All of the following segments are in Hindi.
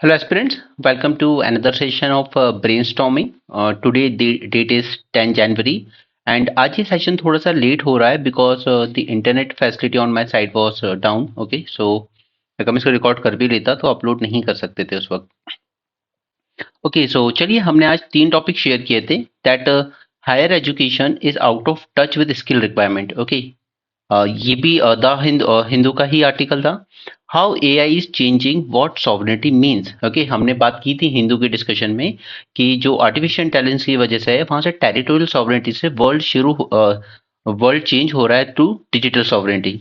Hello aspirants, welcome to another session of brainstorming. Today the date is 10 January and आज ये सेशन थोड़ा सा लेट हो रहा है because the internet facility on my side was down. Okay, so अगर मैं इसको रिकॉर्ड कर भी लेता तो अपलोड नहीं कर सकते थे उस वक्त. ओके, सो चलिए हमने आज 3 टॉपिक शेयर किए थे. That higher education is out of touch with skill requirement. Okay, ये भी द हिंदू का ही आर्टिकल था. How AI is changing what sovereignty means. Okay, हमने बात की थी हिंदू के डिस्कशन में कि जो आर्टिफिशियल इंटेलिजेंस की वजह से है वहां से टेरिटोरियल सॉवरेनिटी से वर्ल्ड चेंज हो रहा है टू डिजिटल सॉवरेनिटी.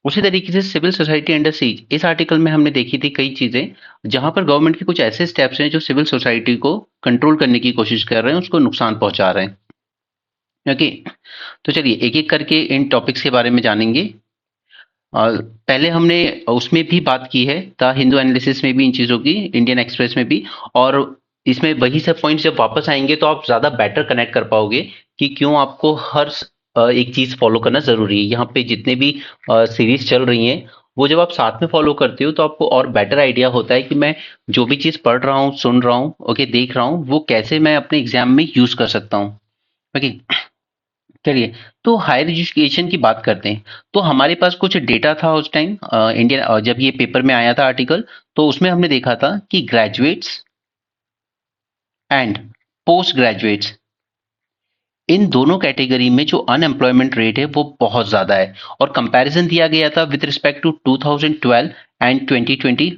उसी तरीके से सिविल सोसाइटी अंडर सीज, इस आर्टिकल में हमने देखी थी कई चीजें जहां पर गवर्नमेंट के कुछ ऐसे स्टेप्स हैं जो सिविल सोसाइटी को कंट्रोल करने की कोशिश कर रहे हैं, उसको नुकसान पहुंचा रहे हैं. ओके, तो चलिए एक एक करके इन टॉपिक्स के बारे में जानेंगे. पहले हमने उसमें भी बात की है, द हिंदू एनालिसिस में भी इन चीज़ों की, इंडियन एक्सप्रेस में भी, और इसमें वही सब पॉइंट्स जब वापस आएंगे तो आप ज़्यादा बेटर कनेक्ट कर पाओगे कि क्यों आपको हर एक चीज़ फॉलो करना ज़रूरी है. यहाँ पे जितने भी सीरीज चल रही हैं वो जब आप साथ में फॉलो करते हो तो आपको और बेटर आइडिया होता है कि मैं जो भी चीज़ पढ़ रहा हूँ, सुन रहा हूँ, ओके, देख रहा हूँ, वो कैसे मैं अपने एग्जाम में यूज़ कर सकता हूँ. ओके, चलिए तो हायर एजुकेशन की बात करते हैं. तो हमारे पास कुछ डेटा था उस टाइम, इंडियन जब ये पेपर में आया था आर्टिकल, तो उसमें हमने देखा था कि ग्रेजुएट्स एंड पोस्ट ग्रेजुएट्स, इन दोनों कैटेगरी में जो अनएम्प्लॉयमेंट रेट है वो बहुत ज़्यादा है. और कंपैरिजन दिया गया था विद रिस्पेक्ट टू 2012 एंड 2021.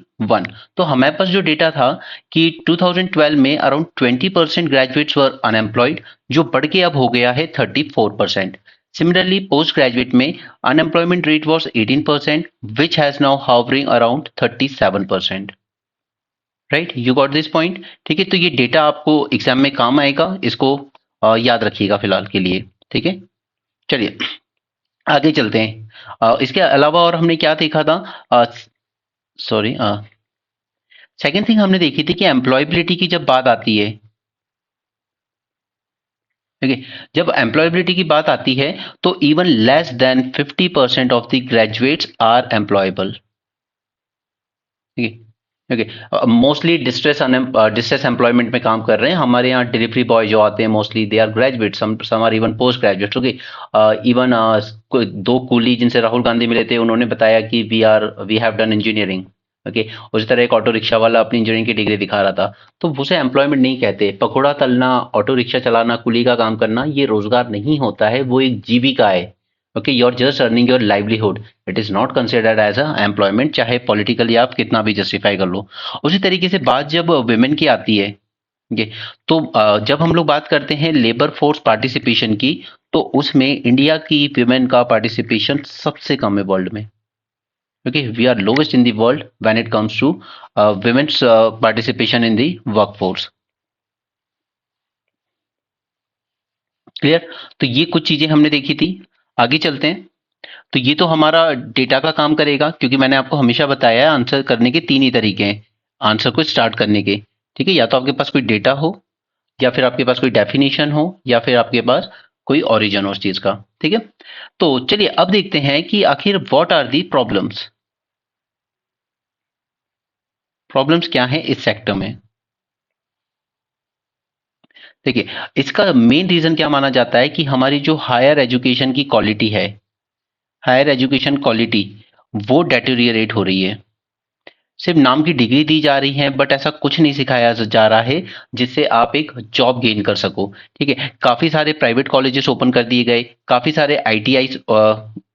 तो हमारे पास जो डेटा था कि 2012 में अराउंड 20% ग्रेजुएट्स वर अनएम्प्लॉयड, जो बढ़ के अब हो गया है 34%. सिमिलरली पोस्ट ग्रेजुएट में unemployment rate was 18%, which has now hovering around 37%. Right, you got this point. ठीक है, तो ये डेटा आपको एग्जाम में काम आएगा, इसको याद रखिएगा फिलहाल के लिए. ठीक है, चलिए आगे चलते हैं. इसके अलावा और हमने क्या देखा था, सॉरी, सेकेंड थिंग हमने देखी थी कि एम्प्लॉयबिलिटी की जब बात आती है, ठीक है, जब एम्प्लॉयबिलिटी की बात आती है तो even less than 50% of the graduates are employable. ठीक है, ओके, मोस्टली डिस्ट्रेस एम्प्लॉयमेंट में काम कर रहे हैं. हमारे यहाँ डिलीवरी बॉय जो आते हैं mostly they are graduate, some are even post graduate. Okay, even though coolie जिनसे राहुल गांधी मिले थे उन्होंने बताया कि we have done engineering. Okay, उसी तरह एक ऑटो रिक्शा वाला अपनी इंजीनियरिंग की डिग्री दिखा रहा था. तो उसे एम्प्लॉयमेंट नहीं कहते. पकौड़ा तलना, ऑटो रिक्शा चलाना, कुली का काम करना, ये रोजगार नहीं होता है, वो एक जीविका है. Okay, you are just earning your livelihood. It is not considered as a employment, चाहे पॉलिटिकली आप कितना भी जस्टिफाई कर लो. उसी तरीके से बात जब वुमेन की आती है, ये तो जब हम लोग बात करते हैं लेबर फोर्स पार्टिसिपेशन की, तो उसमें इंडिया की वुमेन का पार्टिसिपेशन सबसे कम है वर्ल्ड में. Okay, we are lowest in the world when it comes to women's participation in the workforce. Clear, तो ये कुछ चीजें हमने देखी थी. आगे चलते हैं. तो ये तो हमारा डेटा का काम करेगा, क्योंकि मैंने आपको हमेशा बताया है आंसर करने के 3 ही तरीके हैं आंसर को स्टार्ट करने के. ठीक है, या तो आपके पास कोई डेटा हो, या फिर आपके पास कोई डेफिनेशन हो, या फिर आपके पास कोई ओरिजिन हो उस चीज का. ठीक है, तो चलिए अब देखते हैं कि आखिर what are the problems. Problems क्या है इस सेक्टर में. देखिए, इसका मेन रीजन क्या माना जाता है कि हमारी जो हायर एजुकेशन की क्वालिटी है, हायर एजुकेशन क्वालिटी, वो डेटेरियरेट हो रही है. सिर्फ नाम की डिग्री दी जा रही है बट ऐसा कुछ नहीं सिखाया जा रहा है जिससे आप एक जॉब गेन कर सको. ठीक है, काफी सारे प्राइवेट कॉलेजेस ओपन कर दिए गए, काफी सारे आईटीआई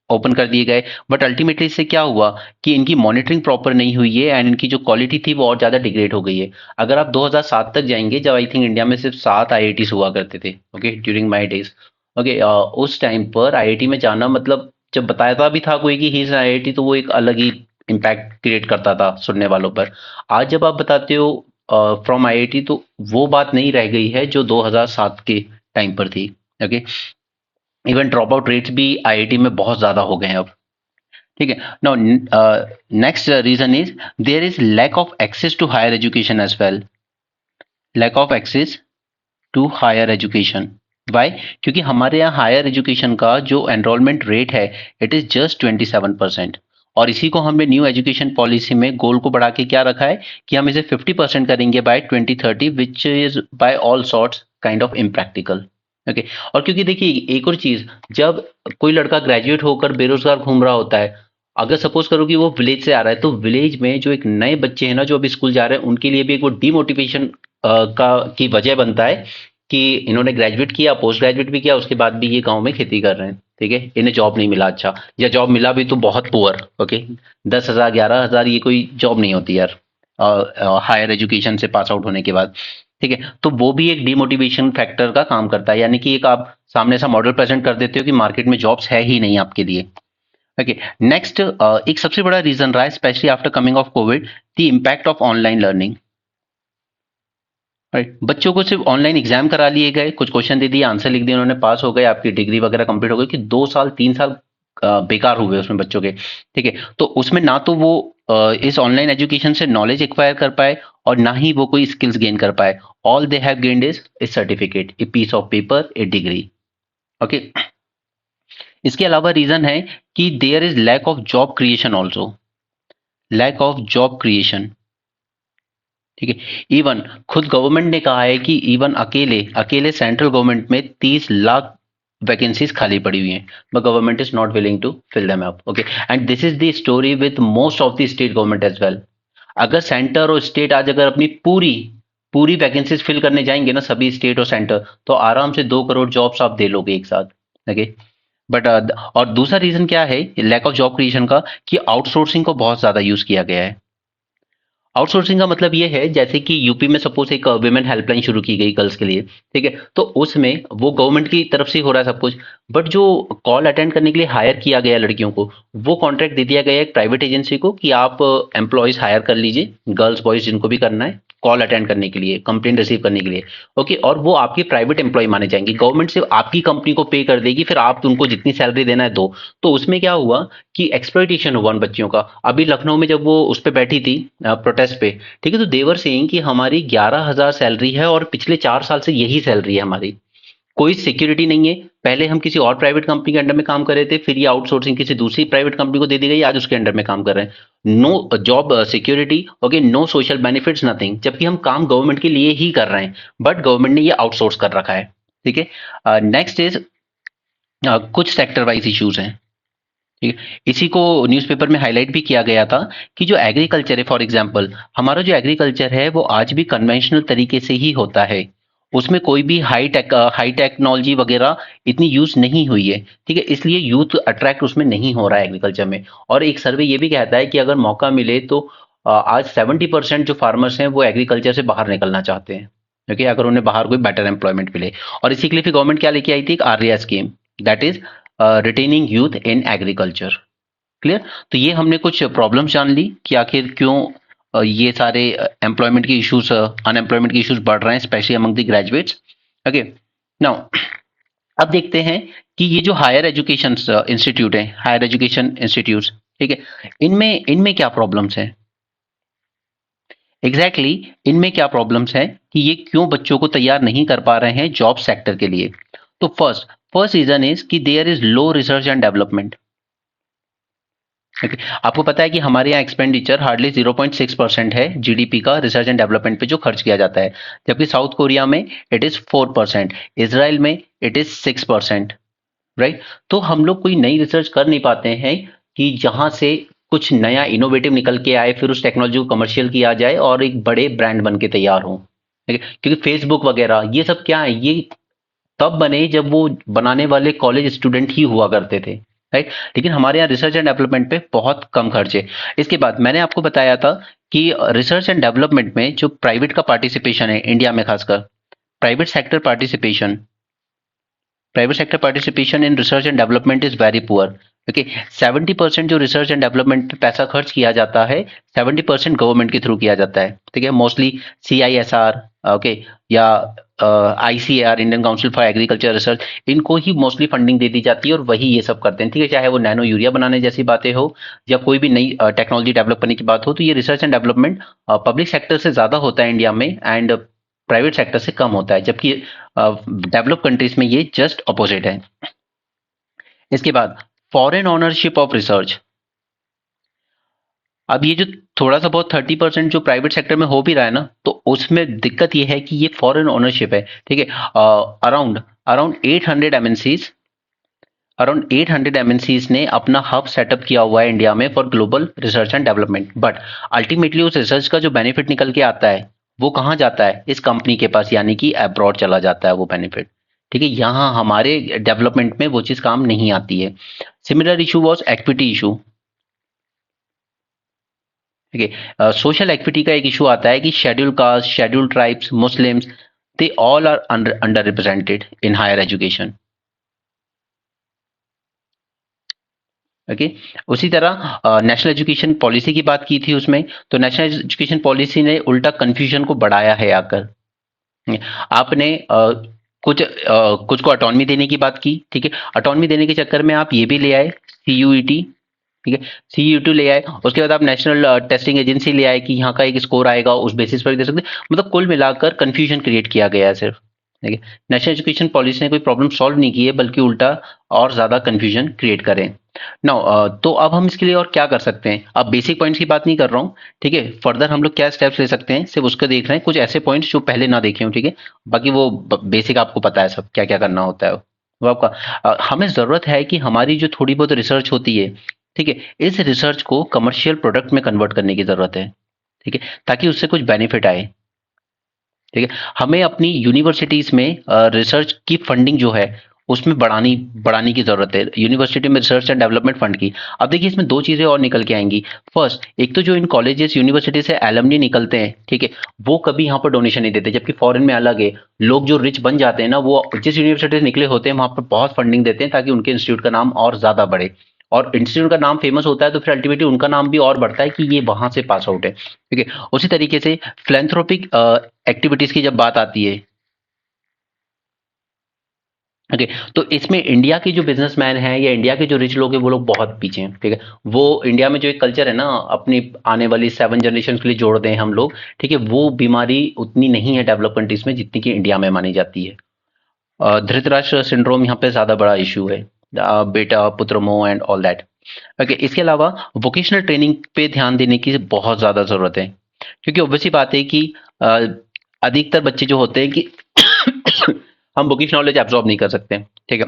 ओपन कर दिए गए, बट अल्टीमेटली इससे क्या हुआ कि इनकी मॉनिटरिंग प्रॉपर नहीं हुई है एंड इनकी जो क्वालिटी थी वो और ज्यादा डिग्रेड हो गई है. अगर आप 2007 तक जाएंगे, जब आई थिंक इंडिया में सिर्फ 7 आईआईटीज हुआ करते थे, okay, during my days. Okay, उस टाइम पर आईआईटी में जाना मतलब, जब बताया भी था कोई कि ही इज आईआईटी, तो वो एक अलग ही इम्पैक्ट क्रिएट करता था सुनने वालों पर. आज जब आप बताते हो फ्रॉम आईआईटी, तो वो बात नहीं रह गई है जो 2007 के टाइम पर थी. Okay, even dropout rates भी आईआईटी में बहुत ज्यादा हो गए हैं अब. ठीक है, now next reason is there is lack of access to higher education as well. Lack of access to higher education. Why? क्योंकि हमारे यहाँ हायर एजुकेशन का जो एनरोलमेंट रेट है, इट इज जस्ट 27%. और इसी को हमने न्यू एजुकेशन पॉलिसी में गोल को बढ़ा के क्या रखा है कि हम इसे 50% करेंगे by 2030, which is by all sorts kind of impractical. Okay, और क्योंकि देखिए एक और चीज, जब कोई लड़का ग्रेजुएट होकर बेरोजगार घूम रहा होता है, अगर सपोज करो कि वो विलेज से आ रहा है, तो विलेज में जो एक नए बच्चे हैं ना जो अभी स्कूल जा रहे हैं, उनके लिए भी एक वो डीमोटिवेशन का की वजह बनता है कि इन्होंने ग्रेजुएट किया, पोस्ट ग्रेजुएट भी किया, उसके बाद भी ये गांव में खेती कर रहे हैं, ठीक है, इन्हें जॉब नहीं मिला अच्छा, या जॉब मिला भी तो बहुत पुअर। ओके, 10,000 11,000 ये कोई जॉब नहीं होती यार हायर एजुकेशन से पास आउट होने के बाद, ठीक है। तो वो भी एक डिमोटिवेशन फैक्टर का काम करता है, यानी कि एक आप सामने सा मॉडल प्रेजेंट कर देते हो कि मार्केट में जॉब्स है ही नहीं आपके लिए। ओके, नेक्स्ट एक सबसे बड़ा रीजन रहा है specially after coming of Covid, the impact of online learning. Right, बच्चों को सिर्फ ऑनलाइन एग्जाम करा लिए गए, कुछ क्वेश्चन दे दिए, आंसर लिख दिए, उन्होंने पास हो गए, आपकी डिग्री वगैरह कंप्लीट हो गई, कि 2 साल 3 साल बेकार हुए उसमें बच्चों के, ठीक है। तो उसमें ना तो वो इस ऑनलाइन एजुकेशन से नॉलेज एक्वायर कर पाए और ना ही वो कोई स्किल्स गेन कर पाए। All they have gained is a certificate, a piece of paper, a degree. Okay, इसके अलावा रीजन है कि there is lack of job creation also, lack of job creation, ठीक है। इवन खुद गवर्नमेंट ने कहा है कि इवन अकेले अकेले सेंट्रल गवर्नमेंट में 30 लाख वैकेंसीज खाली पड़ी हुई हैं, but government is not willing to fill them up. Okay, and this is the story with most of the state government as well. अगर सेंटर और स्टेट आज अगर अपनी पूरी पूरी वैकेंसीज फिल करने जाएंगे ना, सभी स्टेट और सेंटर, तो आराम से 2 करोड़ जॉब्स आप दे लोगे एक साथ। ओके, बट और दूसरा रीजन क्या है लैक ऑफ जॉब क्रिएशन का, कि आउटसोर्सिंग को बहुत ज्यादा यूज किया गया है। आउटसोर्सिंग का मतलब ये है जैसे कि यूपी में सपोज एक विमेन हेल्पलाइन शुरू की गई गर्ल्स के लिए, ठीक है, तो उसमें वो गवर्नमेंट की तरफ से हो रहा है सब कुछ, बट जो कॉल अटेंड करने के लिए हायर किया गया लड़कियों को, वो कॉन्ट्रैक्ट दे दिया गया एक प्राइवेट एजेंसी को कि आप एम्प्लॉयज हायर कर लीजिए, गर्ल्स बॉयज जिनको भी करना है, कॉल अटेंड करने के लिए, कंप्लेंट रिसीव करने के लिए। ओके, और वो आपके प्राइवेट एम्प्लॉय माने जाएंगे, गवर्नमेंट से आपकी कंपनी को पे कर देगी, फिर आप उनको जितनी सैलरी देना है दो। तो उसमें क्या हुआ कि एक्सप्लॉइटेशन हुआ उन बच्चियों का। अभी लखनऊ में जब वो उस पर बैठी थी प्रोटेस्ट पे, ठीक है, तो देवर सेइंग कि हमारी 11,000 सैलरी है और पिछले 4 साल से यही सैलरी है हमारी, कोई सिक्योरिटी नहीं है। पहले हम किसी और प्राइवेट कंपनी के अंडर में काम कर रहे थे, फिर ये आउटसोर्सिंग किसी दूसरी प्राइवेट कंपनी को दे दी गई, आज उसके अंडर में काम कर रहे हैं। No job security, okay, no social benefits, nothing, जबकि हम काम गवर्नमेंट के लिए ही कर रहे हैं, बट गवर्नमेंट ने ये आउटसोर्स कर रखा है, ठीक है। नेक्स्ट इज कुछ सेक्टर वाइज इश्यूज हैं, ठीक है, इसी को न्यूज़पेपर में हाईलाइट भी किया गया था कि जो एग्रीकल्चर है, फॉर एग्जांपल हमारा जो एग्रीकल्चर है वो आज भी कन्वेंशनल तरीके से ही होता है, उसमें कोई भी हाई टेक्नोलॉजी वगैरह इतनी यूज नहीं हुई है, ठीक है, इसलिए यूथ अट्रैक्ट उसमें नहीं हो रहा है एग्रीकल्चर में। और एक सर्वे ये भी कहता है कि अगर मौका मिले तो आज 70% जो फार्मर्स हैं वो एग्रीकल्चर से बाहर निकलना चाहते हैं, क्योंकि अगर उन्हें बाहर कोई बेटर एम्प्लॉयमेंट मिले। और इसी के लिए फिर गवर्नमेंट क्या लेके आई थी, एक Arya scheme, that is retaining youth in agriculture. Clear, तो ये हमने कुछ प्रॉब्लम्स जान ली कि आखिर क्यों ये सारे एम्प्लॉयमेंट के इश्यूज, अनएम्प्लॉयमेंट के इश्यूज बढ़ रहे हैं specially among the graduates. Okay, now अब देखते हैं कि ये जो हायर एजुकेशन इंस्टीट्यूट है, हायर एजुकेशन इंस्टीट्यूट, ठीक है, इनमें इनमें क्या प्रॉब्लम्स हैं, एग्जैक्टली इनमें क्या प्रॉब्लम्स हैं कि ये क्यों बच्चों को तैयार नहीं कर पा रहे हैं जॉब सेक्टर के लिए। तो फर्स्ट फर्स्ट रीजन इज कि there is low research and development. Okay. आपको पता है कि हमारे यहाँ एक्सपेंडिचर हार्डली 0.6% है जीडीपी का रिसर्च एंड डेवलपमेंट पे जो खर्च किया जाता है, जबकि साउथ कोरिया में इट इज 4%, इसराइल में इट इज 6%। राइट, तो हम लोग कोई नई रिसर्च कर नहीं पाते हैं कि जहां से कुछ नया इनोवेटिव निकल के आए, फिर उस टेक्नोलॉजी को कमर्शियल किया जाए और एक बड़े ब्रांड बन के तैयार हो। क्योंकि फेसबुक वगैरह ये सब क्या है, ये तब बने जब वो बनाने वाले कॉलेज स्टूडेंट ही हुआ करते थे, राइट। लेकिन हमारे यहाँ रिसर्च एंड डेवलपमेंट पे बहुत कम खर्च है। इसके बाद मैंने आपको बताया था कि रिसर्च एंड डेवलपमेंट में जो प्राइवेट का पार्टिसिपेशन है इंडिया में, खासकर private sector participation in research and development is very poor. Okay, 70% जो रिसर्च एंड डेवलपमेंट पे पैसा खर्च किया जाता है, 70% गवर्नमेंट के थ्रू किया जाता है, ठीक है, मोस्टली CISR, ओके, या ICAR, Indian council for agriculture research, इनको ही मोस्टली फंडिंग दे दी जाती है और वही ये सब करते हैं, ठीक है, चाहे वो नैनो यूरिया बनाने जैसी बातें हो या कोई भी नई टेक्नोलॉजी डेवलप करने की बात हो, तो ये research and development public sector से ज्यादा होता है इंडिया में एंड प्राइवेट सेक्टर से कम होता है, जबकि डेवलप कंट्रीज में ये जस्ट अपोजिट है। इसके बाद फॉरेन ओनरशिप ऑफ रिसर्च, अब ये जो थोड़ा सा बहुत 30% जो प्राइवेट सेक्टर में हो भी रहा है ना, तो उसमें दिक्कत ये है कि ये फॉरेन ओनरशिप है, ठीक है। Around around 800 MNCs around 800 MNCs ने अपना हब सेटअप किया हुआ है इंडिया में for global research and development, but ultimately उस रिसर्च का जो बेनिफिट निकल के आता है वो कहाँ जाता है, इस कंपनी के पास, यानी कि अब्रॉड चला जाता है वो बेनिफिट, ठीक है। यहाँ हमारे डेवलपमेंट में वो चीज़ काम नहीं आती है। Similar issue was equity issue, ठीक है। सोशल एक्विटी का एक इशू आता है कि schedule caste, schedule tribes, Muslims, they all are under represented in higher education, okay. उसी तरह नेशनल एजुकेशन पॉलिसी की बात की थी उसमें, तो नेशनल एजुकेशन पॉलिसी ने उल्टा कंफ्यूजन को बढ़ाया है आकर। आपने कुछ को ऑटोनॉमी देने की बात की, ठीक है। ऑटोनॉमी देने के चक्कर में आप ये भी ले आए सीयूईटी, ठीक है, सीयूईटी ले आए, उसके बाद आप नेशनल टेस्टिंग एजेंसी ले आए कि यहाँ का एक स्कोर आएगा उस बेसिस पर भी दे सकते हैं। मतलब कुल मिलाकर कंफ्यूजन क्रिएट किया गया है सिर्फ, ठीक है। नेशनल एजुकेशन पॉलिसी ने कोई प्रॉब्लम सॉल्व नहीं की है, बल्कि उल्टा और ज्यादा कंफ्यूजन क्रिएट करें। नाउ तो अब हम इसके लिए और क्या कर सकते हैं, अब बेसिक पॉइंट्स की बात नहीं कर रहा हूँ, ठीक है। फर्दर हम लोग क्या स्टेप्स ले सकते हैं सिर्फ उसको देख रहे हैं, कुछ ऐसे पॉइंट्स जो पहले ना देखे हों, ठीक है। बाकी वो बेसिक आपको पता है सब क्या क्या करना होता है वो आपका। हमें जरूरत है कि हमारी जो थोड़ी बहुत रिसर्च होती है, ठीक है, इस रिसर्च को कमर्शियल प्रोडक्ट में कन्वर्ट करने की जरूरत है, ठीक है, ताकि उससे कुछ बेनिफिट आए, ठीक है। हमें अपनी यूनिवर्सिटीज में रिसर्च की फंडिंग जो है उसमें बढ़ानी बढ़ाने की जरूरत है, यूनिवर्सिटी में रिसर्च एंड डेवलपमेंट फंड की। अब देखिए इसमें दो चीजें और निकल के आएंगी। फर्स्ट, एक तो जो इन कॉलेजेस यूनिवर्सिटी से एलमनी निकलते हैं, ठीक है, वो कभी यहाँ पर डोनेशन नहीं देते, जबकि फॉरेन में अलग है। लोग जो रिच बन जाते हैं ना, वो जिस यूनिवर्सिटी से निकले होते हैं वहां पर बहुत फंडिंग देते हैं ताकि उनके इंस्टीट्यूट का नाम और ज्यादा बढ़े, और इंस्टीट्यूट का नाम फेमस होता है तो फिर अल्टीमेटली उनका नाम भी और बढ़ता है कि ये वहां से पास आउट है, ठीक है। उसी तरीके से फिलेंथ्रोपिक एक्टिविटीज की जब बात आती है, ओके, तो इसमें इंडिया के जो बिजनेसमैन हैं या इंडिया के जो रिच लोग हैं वो लोग बहुत पीछे हैं, ठीक है। वो इंडिया में जो एक कल्चर है ना, अपनी आने वाली 7 जनरेशन के लिए जोड़ दें हम लोग, ठीक है, वो बीमारी उतनी नहीं है डेवलप कंट्रीज में जितनी कि इंडिया में मानी जाती है। धृतराष्ट्र सिंड्रोम यहाँ पे ज्यादा बड़ा इशू है, बेटा पुत्र मोह एंड ऑल दैट, ओके। इसके अलावा वोकेशनल ट्रेनिंग पे ध्यान देने की बहुत ज्यादा जरूरत है, क्योंकि ऑब्वियसली बात है कि अ, अधिकतर बच्चे जो होते हैं कि हम बुकिश नॉलेज एब्जॉर्ब नहीं कर सकते, ठीक है।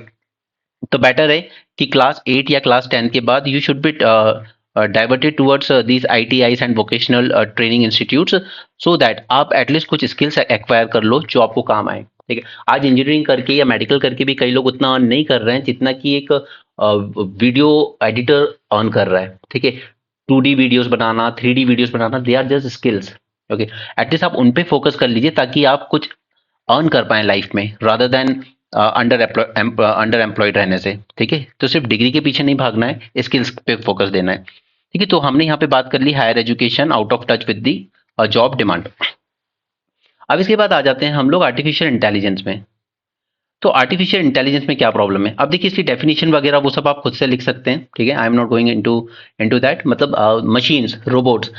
तो बेटर है कि क्लास 8 या क्लास 10 के बाद you should be diverted towards these ITIs and vocational training institutes, so that आप एटलीस्ट कुछ स्किल्स एक्वायर कर लो जो आपको काम आए, ठीक है। आज इंजीनियरिंग करके या मेडिकल करके भी कई लोग उतना अर्न नहीं कर रहे हैं जितना कि एक वीडियो एडिटर अर्न कर रहा है, ठीक है। 2D वीडियोस बनाना, 3D वीडियोस बनाना, they are just skills, okay. At least आप उन पे फोकस कर लीजिए ताकि आप कुछ अर्न कर पाएं लाइफ में, रादर देन अंडर एम्प्लॉयड रहने से, ठीक है। तो सिर्फ डिग्री के पीछे नहीं भागना है, स्किल्स पे फोकस देना है, ठीक है। तो हमने यहाँ पे बात कर ली higher education out of touch with the job demand. अब इसके बाद आ जाते हैं हम लोग आर्टिफिशियल इंटेलिजेंस में। तो आर्टिफिशियल इंटेलिजेंस में क्या प्रॉब्लम है, अब देखिए इसकी डेफिनेशन वगैरह वो सब आप खुद से लिख सकते हैं, ठीक है। I am not going into into that. मतलब मशीन्स, रोबोट्स,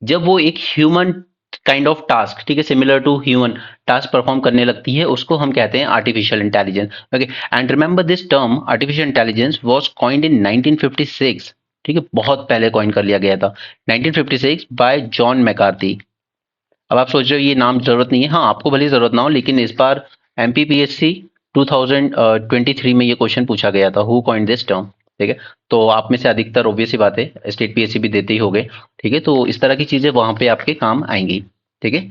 जब वो एक ह्यूमन काइंड ऑफ टास्क, ठीक है, similar to human task perform करने लगती है, उसको हम कहते हैं artificial intelligence, okay. And remember this term artificial intelligence was coined in 1956, ठीक है, बहुत पहले कॉइन कर लिया गया था 1956 बाय जॉन मैकार्थी। अब आप सोच रहे हो ये नाम जरूरत नहीं है, हाँ आपको भले जरूरत ना हो, लेकिन इस बार एमपीपीएससी 2023 में ये क्वेश्चन पूछा गया था, हु कॉइन्ड दिस टर्म, ठीक है। तो आप में से अधिकतर ऑब्वियस ही बात है स्टेट पीएससी भी देते ही होंगे, ठीक है। तो इस तरह की चीजें वहां पे आपके काम आएंगी, ठीक है।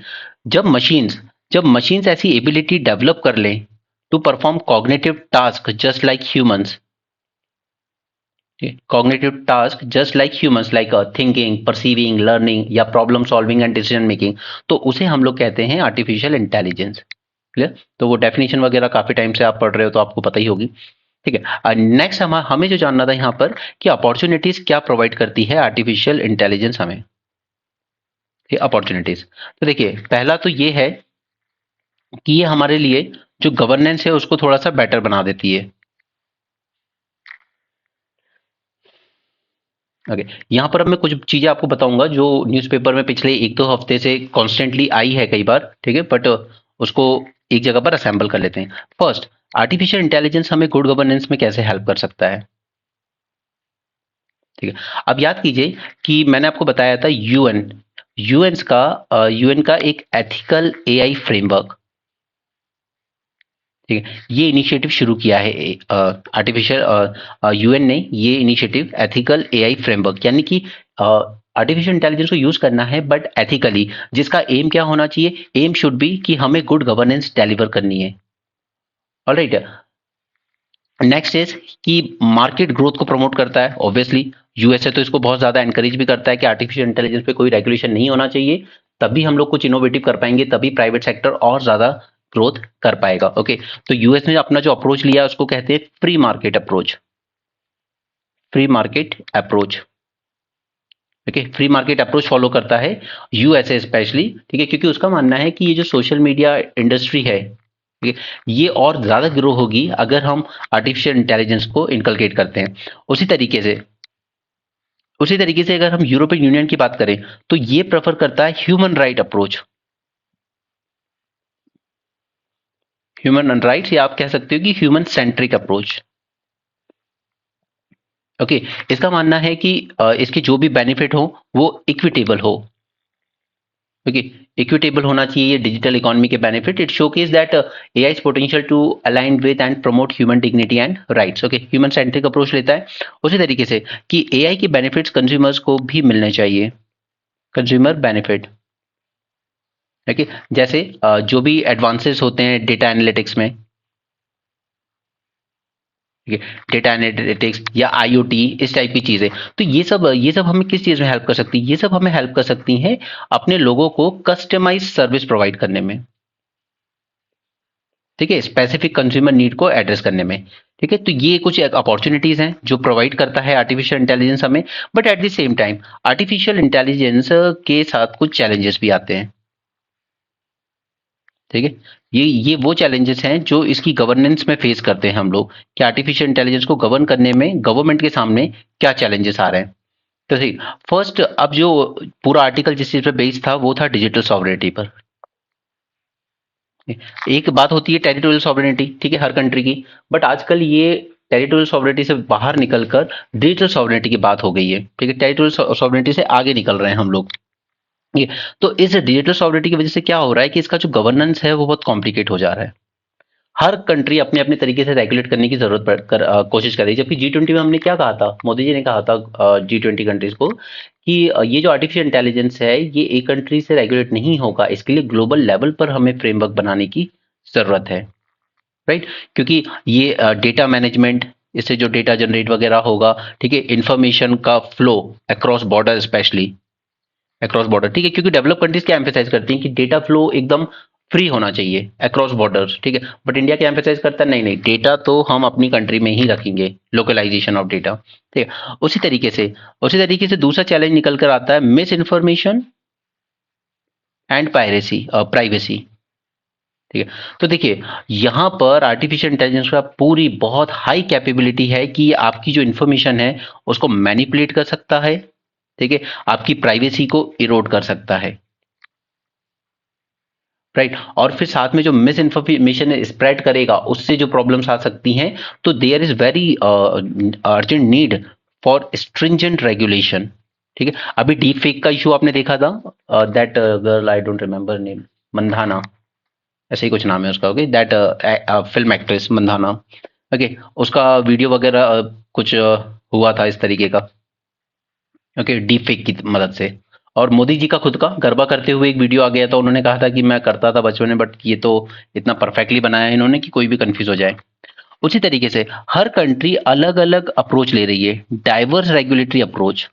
जब मशीन्स ऐसी एबिलिटी डेवलप कर लें to perform cognitive task just like humans, cognitive task just like humans, like thinking, perceiving, learning या problem solving and decision making, तो उसे हम लोग कहते हैं आर्टिफिशियल इंटेलिजेंस, क्लियर। तो वो डेफिनेशन वगैरह काफी टाइम से आप पढ़ रहे हो तो आपको पता ही होगी, ठीक है। नेक्स्ट हमें जो जानना था यहाँ पर कि अपॉर्चुनिटीज क्या प्रोवाइड करती है आर्टिफिशियल इंटेलिजेंस हमें, अपॉर्चुनिटीज। तो देखिए पहला तो ये है कि ये हमारे लिए जो गवर्नेंस है उसको थोड़ा सा बेटर बना देती है, ओके। यहाँ पर अब मैं कुछ चीजें आपको बताऊंगा जो न्यूज़पेपर में पिछले 1-2 हफ्ते से कॉन्स्टेंटली आई है कई बार, ठीक है, बट उसको एक जगह पर असेंबल कर लेते हैं। फर्स्ट, आर्टिफिशियल इंटेलिजेंस हमें गुड गवर्नेंस में कैसे हेल्प कर सकता है, ठीक है। अब याद कीजिए कि मैंने आपको बताया था यूएन का एक एथिकल एआई फ्रेमवर्क, ठीक है, ये इनिशिएटिव शुरू किया है आर्टिफिशियल यूएन ने ये इनिशिएटिव एथिकल एआई फ्रेमवर्क, यानी कि आर्टिफिशियल इंटेलिजेंस को यूज करना है बट एथिकली, जिसका एम क्या होना चाहिए, एम शुड बी कि हमें गुड गवर्नेंस डिलीवर करनी है। ऑलराइट, नेक्स्ट इज कि मार्केट ग्रोथ को प्रमोट करता है। ऑब्वियसली यूएसए तो इसको बहुत ज्यादा एनकरेज भी करता है कि आर्टिफिशियल इंटेलिजेंस पे कोई रेगुलेशन नहीं होना चाहिए, तभी हम लोग कुछ इनोवेटिव कर पाएंगे, तभी प्राइवेट सेक्टर और ज्यादा ग्रोथ कर पाएगा। ओके, तो यूएस ने अपना जो अप्रोच लिया उसको कहते हैं free market approach, free market approach. Okay, free market approach follow करता है यूएसए स्पेशली, ठीक है, क्योंकि उसका मानना है कि ये जो सोशल मीडिया इंडस्ट्री है, ठीक है, ये और ज्यादा ग्रो होगी अगर हम आर्टिफिशियल इंटेलिजेंस को इनकलकेट करते हैं। उसी तरीके से अगर हम यूरोपियन यूनियन की बात करें तो ये प्रेफर करता है human right approach, human rights, या आप कह सकते हो कि ह्यूमन सेंट्रिक अप्रोच। ओके, इसका मानना है कि इसके जो भी बेनिफिट हो वो इक्विटेबल हो। ओके, इक्विटेबल होना चाहिए ये डिजिटल इकोनॉमी के benefit. It showcase that AI is potential to align with and promote human dignity and rights. Okay, human centric approach लेता है। उसी तरीके से कि एआई के बेनिफिट्स कंज्यूमर्स को भी मिलने चाहिए, कंज्यूमर बेनिफिट। ओके, जैसे जो भी एडवांसेस होते हैं डेटा एनालिटिक्स में, ठीक है, डेटा एनालिटिक्स या आईओटी, इस टाइप की चीजें, तो ये सब हमें किस चीज में हेल्प कर सकती है, ये सब हमें हेल्प कर सकती हैं अपने लोगों को कस्टमाइज सर्विस प्रोवाइड करने में, ठीक है, स्पेसिफिक कंज्यूमर नीड को एड्रेस करने में। ठीक है, तो ये कुछ अपॉर्चुनिटीज हैं जो प्रोवाइड करता है आर्टिफिशियल इंटेलिजेंस हमें, but at the same time artificial intelligence के साथ कुछ चैलेंजेस भी आते हैं। ठीक है, ये वो चैलेंजेस हैं जो इसकी गवर्नेंस में फेस करते हैं हम लोग, कि आर्टिफिशियल इंटेलिजेंस को गवर्न करने में गवर्नमेंट के सामने क्या चैलेंजेस आ रहे हैं। तो सही, फर्स्ट, अब जो पूरा आर्टिकल जिस चीज पर बेस्ड था वो था डिजिटल सॉवरेनिटी पर। एक बात होती है टेरिटोरियल सॉवरेनिटी, ठीक है, हर कंट्री की, बट आजकल ये टेरिटोरियल सॉवरेनिटी से बाहर निकलकर डिजिटल सॉवरेनिटी की बात हो गई है। ठीक है, टेरिटोरियल सॉवरेनिटी से आगे निकल रहे हैं हम लोग। ये, तो इस डिजिटल सॉवरेनिटी की वजह से क्या हो रहा है कि इसका जो गवर्नेंस है वो बहुत कॉम्प्लिकेट हो जा रहा है। हर कंट्री अपने अपने तरीके से रेगुलेट करने की जरूरत कोशिश कर रही है। जबकि G20 में हमने क्या कहा था, मोदी जी ने कहा था G20 कंट्रीज को कि ये जो आर्टिफिशियल इंटेलिजेंस है ये एक कंट्री से रेगुलेट नहीं होगा, इसके लिए ग्लोबल लेवल पर हमें फ्रेमवर्क बनाने की जरूरत है। राइट, क्योंकि ये डेटा मैनेजमेंट, इससे जो डेटा जनरेट वगैरह होगा, ठीक है, इंफॉर्मेशन का flow across border, specially across border, ठीक है, क्योंकि डेवलप कंट्रीज क्या एम्फेसाइज करती हैं कि डेटा फ्लो एकदम फ्री होना चाहिए अक्रॉस बॉर्डर्स, ठीक है, बट इंडिया क्या एम्फेसाइज करता है, नहीं नहीं, डेटा तो हम अपनी कंट्री में ही रखेंगे, लोकलाइजेशन ऑफ डेटा। ठीक है, उसी तरीके से दूसरा चैलेंज निकल कर आता है miss information and piracy, privacy. ठीक है, तो देखिए यहाँ पर आर्टिफिशियल इंटेलिजेंस का पूरी बहुत हाई कैपेबिलिटी है कि ये आपकी जो इन्फॉर्मेशन है उसको मैनिपुलेट कर सकता है, ठीक है, आपकी प्राइवेसी को इरोड कर सकता है। राइट, और फिर साथ में जो मिस इन्फॉर्मेशन स्प्रेड करेगा उससे जो प्रॉब्लम्स आ सकती हैं, तो there is very urgent need for stringent regulation. ठीक है, अभी डीप फेक का इशू आपने देखा था, that girl, I don't remember name, Mandhana, ऐसे ही कुछ नाम है उसका। Okay, that film actress Mandhana. Okay, उसका वीडियो वगैरह कुछ हुआ था इस तरीके का, ओके, डीप फेक की मदद से। और मोदी जी का खुद का गरबा करते हुए एक वीडियो आ गया था, उन्होंने कहा था कि मैं करता था बचपन में, बट ये तो इतना परफेक्टली बनाया है इन्होंने कि कोई भी कंफ्यूज हो जाए। उसी तरीके से हर कंट्री अलग अलग अप्रोच ले रही है, डाइवर्स रेगुलेटरी अप्रोच।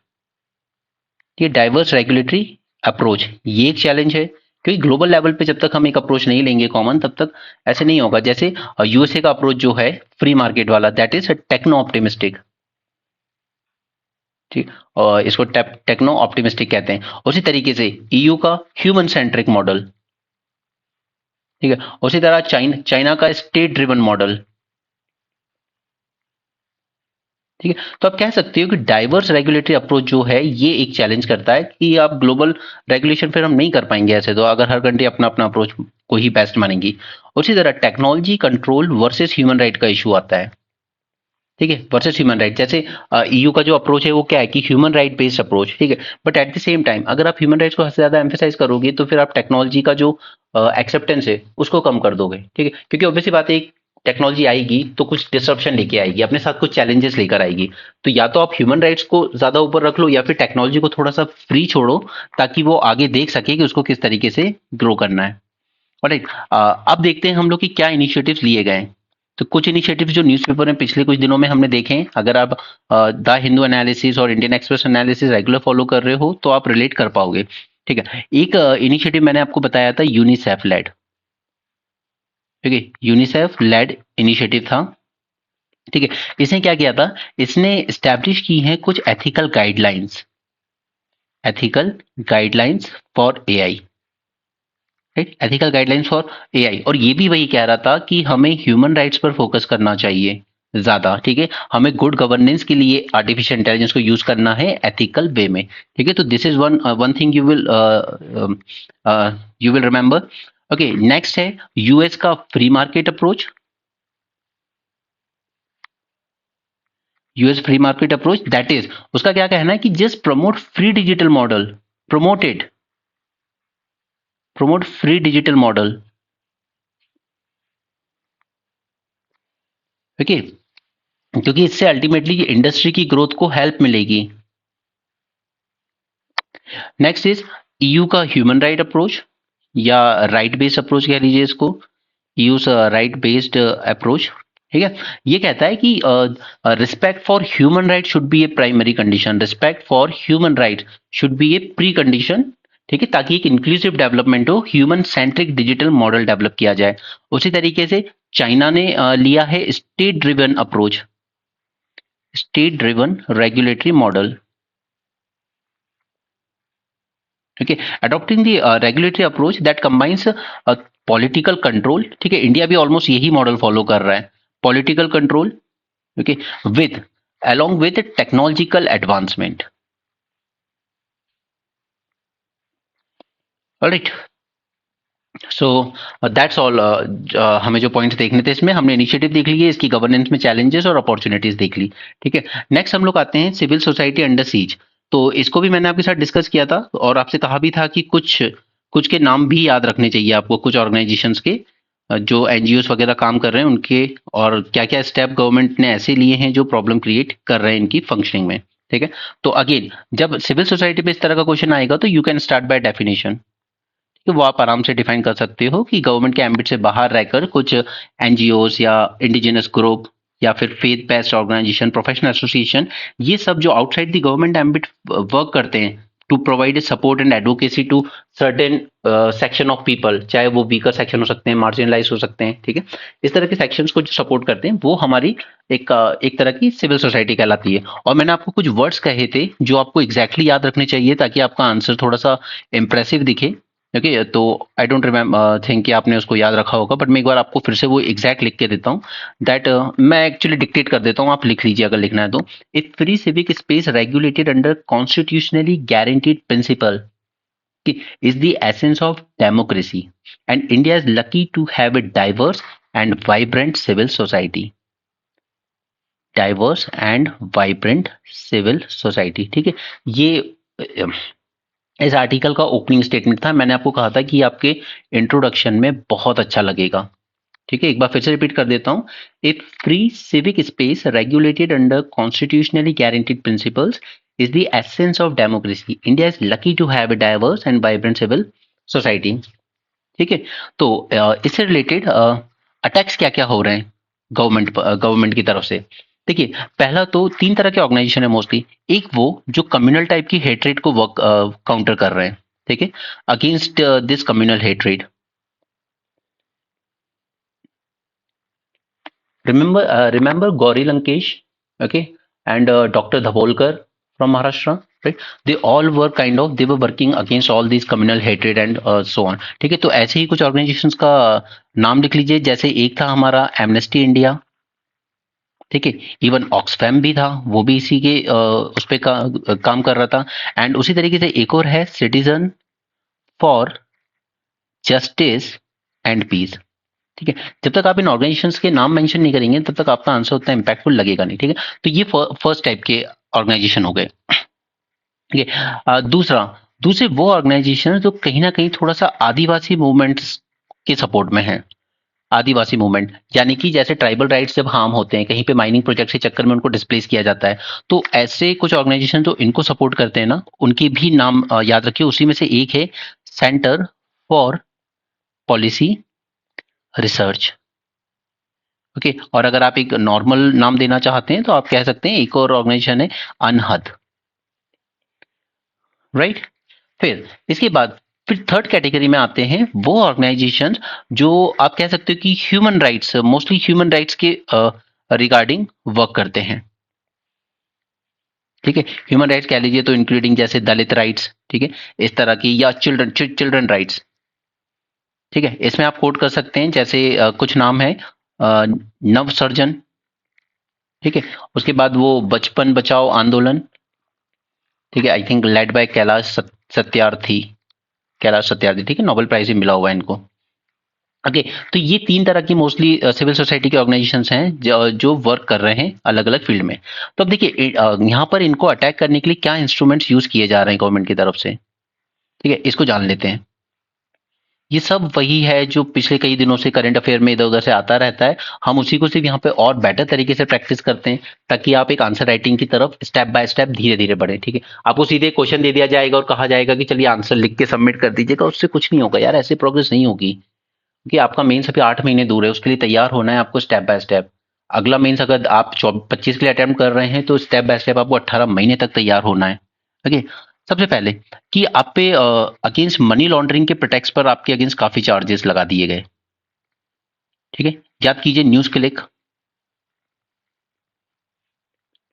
ये डाइवर्स रेगुलेटरी अप्रोच ये एक चैलेंज है, क्योंकि ग्लोबल लेवल पे जब तक हम एक अप्रोच नहीं लेंगे कॉमन, तब तक ऐसे नहीं होगा। जैसे यूएसए का अप्रोच जो है फ्री मार्केट वाला, दैट इज टेक्नो ऑप्टिमिस्टिक, ठीक, और इसको टेक्नो ऑप्टिमिस्टिक कहते हैं। उसी तरीके से ईयू का ह्यूमन सेंट्रिक मॉडल, ठीक है, उसी तरह चाइना का स्टेट ड्रिवन मॉडल। ठीक है, तो आप कह सकते हो कि डाइवर्स रेगुलेटरी अप्रोच जो है ये एक चैलेंज करता है कि आप ग्लोबल रेगुलेशन फिर हम नहीं कर पाएंगे ऐसे, तो अगर हर कंट्री अपना अपना अप्रोच को ही बेस्ट मानेंगी। उसी तरह technology control versus human right का इशू आता है। ठीक है, वर्सेस ह्यूमन राइट। जैसे ईयू का जो अप्रोच है वो क्या है कि ह्यूमन राइट बेस्ड अप्रोच, ठीक है, but at the same time अगर आप ह्यूमन राइट्स को हद से ज्यादा एम्फेसाइज करोगे तो फिर आप टेक्नोलॉजी का जो एक्सेप्टेंस है उसको कम कर दोगे, ठीक है, क्योंकि ऑब्वियसली बात है टेक्नोलॉजी आएगी तो कुछ डिसरप्शन लेके आएगी, अपने साथ कुछ चैलेंजेस लेकर आएगी। तो या तो आप ह्यूमन राइट्स को ज्यादा ऊपर रख लो या फिर टेक्नोलॉजी को थोड़ा सा फ्री छोड़ो, ताकि वो आगे देख सके कि उसको किस तरीके से ग्रो करना है। राइट, अब देखते हैं हम लोग की क्या इनिशिएटिव्स लिए गए हैं। तो कुछ इनिशिएटिव्स जो न्यूज़पेपर में पिछले कुछ दिनों में हमने देखे हैं, अगर आप द हिंदू एनालिसिस और Indian express analysis regular follow कर रहे हो तो आप रिलेट कर पाओगे, ठीक है। एक इनिशिएटिव मैंने आपको बताया था यूनिसेफ लेड, ठीक है, यूनिसेफ लेड इनिशिएटिव था, ठीक है। इसने क्या किया था, इसने स्टैब्लिश की हैं कुछ ethical guidelines for AI, right, ethical guidelines for AI. और ये भी वही कह रहा था कि हमें ह्यूमन राइट्स पर फोकस करना चाहिए ज्यादा, ठीक है, हमें गुड गवर्नेंस के लिए आर्टिफिशियल इंटेलिजेंस को यूज करना है एथिकल वे में, ठीक है। तो this is one one thing you will remember. Okay, next है यूएस का free market approach. US free market approach that is, उसका क्या कहना है कि just promote free digital model, promoted promote free digital model, okay, क्योंकि इससे अल्टीमेटली इंडस्ट्री की ग्रोथ को हेल्प मिलेगी। नेक्स्ट इज ईयू का ह्यूमन राइट अप्रोच या राइट बेस्ड अप्रोच कह लीजिए इसको, यूज राइट बेस्ड अप्रोच, ठीक है। ये कहता है कि respect for human right should be A primary condition, respect for human right should be A pre condition, ठीक है, ताकि एक इंक्लूसिव डेवलपमेंट हो, human centric digital model develop किया जाए। उसी तरीके से चाइना ने लिया है state driven approach, state driven regulatory model, ठीक है, adopting the regulatory approach that combines political control, ठीक है, इंडिया भी ऑलमोस्ट यही मॉडल फॉलो कर रहा है, political control, okay, with along with technological advancement, all right। So that's all, हमें जो पॉइंट्स देखने थे इसमें हमने इनिशिएटिव देख लिए, इसकी गवर्नेंस में चैलेंजेस और अपॉर्चुनिटीज देख ली, ठीक है। नेक्स्ट हम लोग आते हैं सिविल सोसाइटी अंडर सीज। तो इसको भी मैंने आपके साथ डिस्कस किया था और आपसे कहा भी था कि कुछ कुछ के नाम भी याद रखने चाहिए आपको, कुछ ऑर्गेनाइजेशंस के जो एनजीओस वगैरह काम कर रहे हैं उनके, और क्या क्या स्टेप गवर्नमेंट ने ऐसे लिए हैं जो प्रॉब्लम क्रिएट कर रहे हैं इनकी फंक्शनिंग में, ठीक है। तो अगेन जब सिविल सोसाइटी पे इस तरह का क्वेश्चन आएगा तो you can start by definition, तो वो आप आराम से डिफाइन कर सकते हो कि गवर्नमेंट के एम्बिट से बाहर रहकर कुछ एनजीओस या इंडिजिनस ग्रुप या फिर faith based organisation, professional association, ये सब जो outside the government ambit work करते हैं to provide support and advocacy to certain section of people, चाहे वो वीकर सेक्शन हो सकते हैं, मार्जिनलाइज हो सकते हैं, ठीक है, इस तरह के सेक्शंस को जो सपोर्ट करते हैं वो हमारी एक तरह की सिविल सोसाइटी कहलाती है। और मैंने आपको कुछ वर्ड्स कहे थे जो आपको एग्जैक्टली याद रखने चाहिए ताकि आपका आंसर थोड़ा सा इंप्रेसिव दिखे, ओके। तो आई डोंट रिमेम्बर थिंक कि आपने उसको याद रखा होगा, बट मैं एक बार आपको फिर से वो एग्जैक्ट लिख के देता हूँ, दैट मैं एक्चुअली डिक्टेट कर देता हूँ, आप लिख लीजिए अगर लिखना है तो। A free civic space regulated under constitutionally guaranteed principle is the essence of democracy, and India is lucky to have a diverse and vibrant civil society, diverse and vibrant civil society, ठीक है। ये इस आर्टिकल का ओपनिंग स्टेटमेंट था, मैंने आपको कहा था कि आपके इंट्रोडक्शन में बहुत अच्छा लगेगा, ठीक है। एक बार फिर से रिपीट कर देता हूं, a free civic space regulated under constitutionally guaranteed principles is the essence of democracy, India is lucky to have a diverse and vibrant civil society, ठीक है। तो इससे रिलेटेड अटैक्स क्या क्या हो रहे हैं गवर्नमेंट की तरफ से, देखिए, पहला तो तीन तरह के ऑर्गेनाइजेशन है मोस्टली। एक वो जो कम्युनल टाइप की हेट्रेड को वर्क काउंटर कर रहे हैं, ठीक है, against this communal hatred, remember Gauri Lankesh, okay, and Dr. Dhabolkar from Maharashtra, right? They all were they were working against all these communal hatred and so on, ठीक है। तो ऐसे ही कुछ ऑर्गेनाइजेशंस का नाम लिख लीजिए, जैसे एक था हमारा एमनेस्टी इंडिया, ठीक है, इवन ऑक्सफैम भी था, वो भी इसी के उस पे काम कर रहा था। एंड उसी तरीके से एक और है citizen for justice and peace, ठीक है, जब तक आप इन ऑर्गेनाइजेशंस के नाम मेंशन नहीं करेंगे तब तक आपका आंसर उतना इम्पैक्टफुल लगेगा नहीं। ठीक है, तो ये फर्स्ट टाइप के ऑर्गेनाइजेशन हो गए। ठीक है, दूसरे वो ऑर्गेनाइजेशन जो कहीं ना कहीं थोड़ा सा आदिवासी मूवमेंट्स के सपोर्ट में है। आदिवासी मूवमेंट यानी कि जैसे ट्राइबल राइट्स जब हार्म होते हैं, कहीं पे माइनिंग प्रोजेक्ट के चक्कर में उनको डिस्प्लेस किया जाता है, तो ऐसे कुछ ऑर्गेनाइजेशन जो इनको सपोर्ट करते हैं ना, उनके भी नाम याद रखिए। उसी में से एक है centre for policy research. Okay, और अगर आप एक नॉर्मल नाम देना चाहते हैं तो आप कह सकते हैं एक और ऑर्गेनाइजेशन है अनहद। राइट, फिर इसके बाद फिर थर्ड कैटेगरी में आते हैं वो ऑर्गेनाइजेशन जो आप कह सकते हो कि human rights, mostly human rights के रिगार्डिंग वर्क करते हैं। ठीक है, ह्यूमन राइट्स कह लीजिए तो इंक्लूडिंग जैसे दलित राइट्स, ठीक है, इस तरह की, या चिल्ड्रन राइट्स। ठीक है, इसमें आप कोट कर सकते हैं जैसे कुछ नाम है नवसर्जन। ठीक है, उसके बाद वो बचपन बचाओ आंदोलन। ठीक है, I think led by Satyarthi Kailash Satyarthi. ठीक है, नोबेल प्राइज भी मिला हुआ है इनको। ओके, तो ये तीन तरह की मोस्टली सिविल सोसाइटी के ऑर्गेनाइजेशंस हैं जो वर्क कर रहे हैं अलग अलग फील्ड में। तो अब देखिए यहाँ पर इनको अटैक करने के लिए क्या इंस्ट्रूमेंट्स यूज किए जा रहे हैं गवर्नमेंट की तरफ से। ठीक है, इसको जान लेते हैं। ये सब वही है जो पिछले कई दिनों से करंट अफेयर में इधर उधर से आता रहता है। हम उसी को सिर्फ यहाँ पे और बेटर तरीके से प्रैक्टिस करते हैं ताकि आप एक आंसर राइटिंग की तरफ स्टेप बाय स्टेप धीरे धीरे बढ़े। ठीक है, आपको सीधे क्वेश्चन दे दिया जाएगा और कहा जाएगा कि चलिए आंसर लिख के सबमिट कर दीजिएगा, उससे कुछ नहीं होगा यार, ऐसे प्रोग्रेस नहीं होगी। क्योंकि आपका मेंस अभी 8 महीने दूर है, उसके लिए तैयार होना है आपको स्टेप बाय स्टेप। अगला मेंस अगर आप 25 के लिए अटेम्प्ट कर रहे हैं तो स्टेप बाय स्टेप आपको 18 महीने तक तैयार होना है। ओके, सबसे पहले कि आप पे अगेंस्ट मनी लॉन्ड्रिंग के प्रोटेक्ट पर आपके अगेंस्ट काफी चार्जेस लगा दिए गए। ठीक है, याद कीजिए न्यूज क्लिक।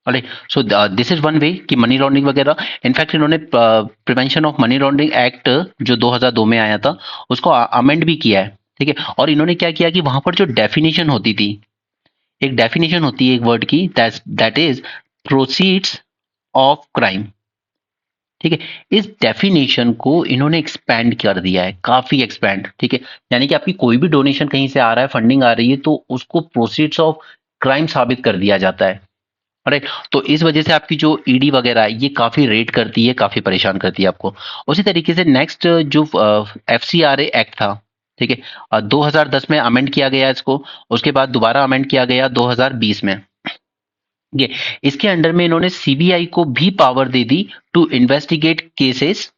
अरे so this is one way कि मनी लॉन्ड्रिंग वगैरह, इनफैक्ट इन्होंने prevention of money laundering act जो 2002 में आया था उसको अमेंड भी किया है। ठीक है, और इन्होंने क्या किया कि वहां पर जो डेफिनेशन होती थी, एक डेफिनेशन होती है एक वर्ड की, that is proceeds of crime. ठीक है, इस डेफिनेशन को इन्होंने एक्सपैंड कर दिया है, काफी एक्सपैंड। ठीक है, यानी कि आपकी कोई भी डोनेशन कहीं से आ रहा है, फंडिंग आ रही है, तो उसको प्रोसीड्स ऑफ क्राइम साबित कर दिया जाता है। राइट, तो इस वजह से आपकी जो ईडी वगैरह है ये काफी रेट करती है, काफी परेशान करती है आपको। उसी तरीके से नेक्स्ट जो एफसीआरए एक्ट था, ठीक है, 2010 में अमेंड किया गया इसको, उसके बाद दोबारा अमेंड किया गया 2020 में। ये इसके अंडर में इन्होंने सीबीआई को भी पावर दे दी to investigate cases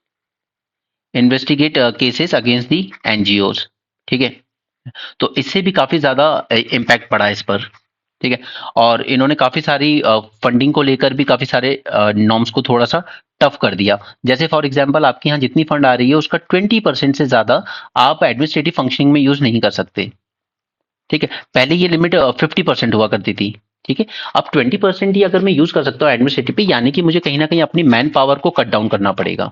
against the NGOs. ठीक है, तो इससे भी काफी ज्यादा इम्पैक्ट पड़ा इस पर। ठीक है, और इन्होंने काफी सारी फंडिंग को लेकर भी काफी सारे नॉर्म्स को थोड़ा सा टफ कर दिया। जैसे फॉर एग्जांपल आपके यहाँ जितनी फंड आ रही है उसका 20% से ज्यादा आप एडमिनिस्ट्रेटिव फंक्शनिंग में यूज नहीं कर सकते। ठीक है, पहले ये लिमिट 50% हुआ करती थी। ठीक है, अब 20% ही अगर मैं यूज कर सकता हूँ एडमिनिस्ट्रेटिव पे, यानी कि मुझे कहीं ना कहीं अपनी मैन पावर को कट डाउन करना पड़ेगा।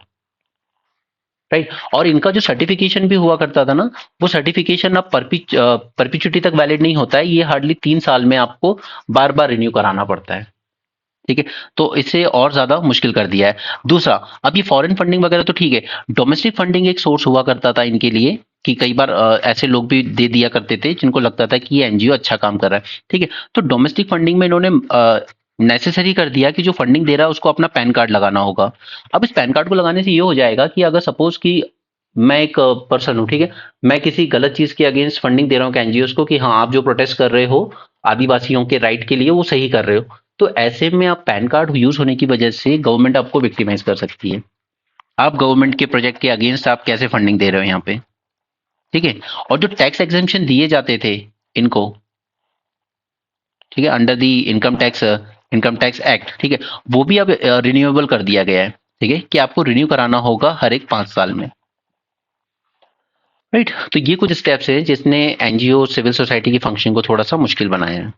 राइट, और इनका जो सर्टिफिकेशन भी हुआ करता था ना, वो सर्टिफिकेशन अब परपिचुटी तक वैलिड नहीं होता है, ये हार्डली 3 साल में आपको बार बार रिन्यू कराना पड़ता है। ठीक है, तो इसे और ज्यादा मुश्किल कर दिया है। दूसरा, अब ये फॉरेन फंडिंग वगैरह तो ठीक है, डोमेस्टिक फंडिंग एक सोर्स हुआ करता था इनके लिए कि कई बार ऐसे लोग भी दे दिया करते थे जिनको लगता था कि ये एनजीओ अच्छा काम कर रहा है। ठीक है, तो डोमेस्टिक फंडिंग में इन्होंने नेसेसरी कर दिया कि जो फंडिंग दे रहा है उसको अपना पैन कार्ड लगाना होगा। अब इस पैन कार्ड को लगाने से ये हो जाएगा कि अगर सपोज कि मैं एक पर्सन हूँ, ठीक है, मैं किसी गलत चीज के अगेंस्ट फंडिंग दे रहा हूँ एनजीओ को कि हाँ आप जो प्रोटेस्ट कर रहे हो आदिवासियों के राइट के लिए वो सही कर रहे हो, तो ऐसे में आप पैन कार्ड यूज होने की वजह से गवर्नमेंट आपको विक्टिमाइज कर सकती है। आप गवर्नमेंट के प्रोजेक्ट के अगेंस्ट आप कैसे फंडिंग दे रहे हो यहाँ पे। ठीक है, और जो टैक्स एग्जेम्पशन दिए जाते थे इनको, ठीक है, under the income tax act, ठीक है, वो भी अब रिन्यूएबल कर दिया गया है। ठीक है, कि आपको रिन्यू कराना होगा हर एक 5 साल में। राइट, तो ये कुछ स्टेप्स हैं जिसने एनजीओ सिविल सोसाइटी की फंक्शन को थोड़ा सा मुश्किल बनाया है।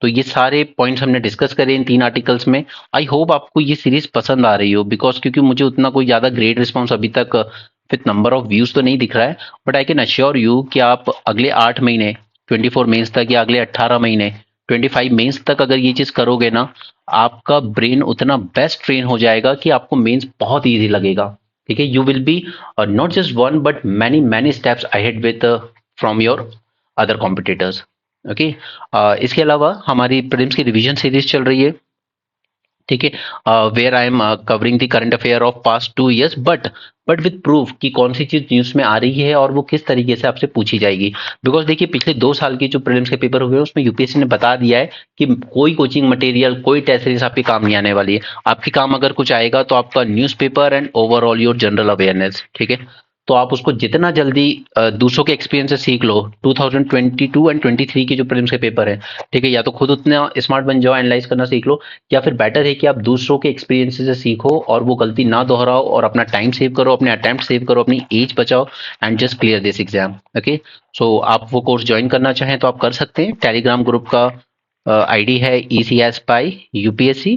तो ये सारे पॉइंट्स हमने डिस्कस करे इन 3 आर्टिकल्स में। आई होप आपको ये सीरीज पसंद आ रही हो, बिकॉज क्योंकि मुझे उतना कोई ज्यादा ग्रेट रिस्पॉन्स अभी तक विथ नंबर ऑफ व्यूज तो नहीं दिख रहा है, but I can assure you कि आप अगले 8 महीने 24 मेंस तक या अगले 18 महीने 25 मेंस तक अगर ये चीज करोगे ना, आपका ब्रेन उतना बेस्ट ट्रेन हो जाएगा कि आपको मेंस बहुत ईजी लगेगा। ठीक है, you will be not just one but many many steps ahead with from your other competitors. Okay, इसके अलावा हमारी प्रीलिम्स की रिवीजन सीरीज चल रही है, ठीक है, where I am covering the current affair of past 2 years, but with proof कि कौन सी चीज न्यूज में आ रही है और वो किस तरीके से आपसे पूछी जाएगी। बिकॉज देखिए पिछले 2 साल की जो प्रीलिम्स के पेपर हुए हैं उसमें यूपीएससी ने बता दिया है कि कोई कोचिंग मटेरियल, कोई टेस्ट सीरीज आपके काम नहीं आने वाली है। आपके काम अगर कुछ आएगा तो आपका newspaper and overall your general awareness, ठीक है। तो आप उसको जितना जल्दी दूसरों के एक्सपीरियंस से सीख लो। 2022 एंड 23 के जो प्रीलिम्स के पेपर है, ठीक है, या तो खुद उतना स्मार्ट बन जाओ, एनालाइज करना सीख लो, या फिर बेटर है कि आप दूसरों के एक्सपीरियंस से सीखो और वो गलती ना दोहराओ और अपना टाइम सेव करो, अपने अटेम्प्ट सेव करो, अपनी एज बचाओ and just clear this exam. Okay, so आप वो कोर्स ज्वाइन करना चाहें तो आप कर सकते हैं। टेलीग्राम ग्रुप का आईडी है ECS by UPSC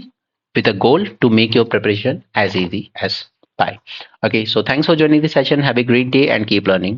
with a goal to make your preparation as easy as pie. Okay, so thanks for joining this session. Have a great day and keep learning.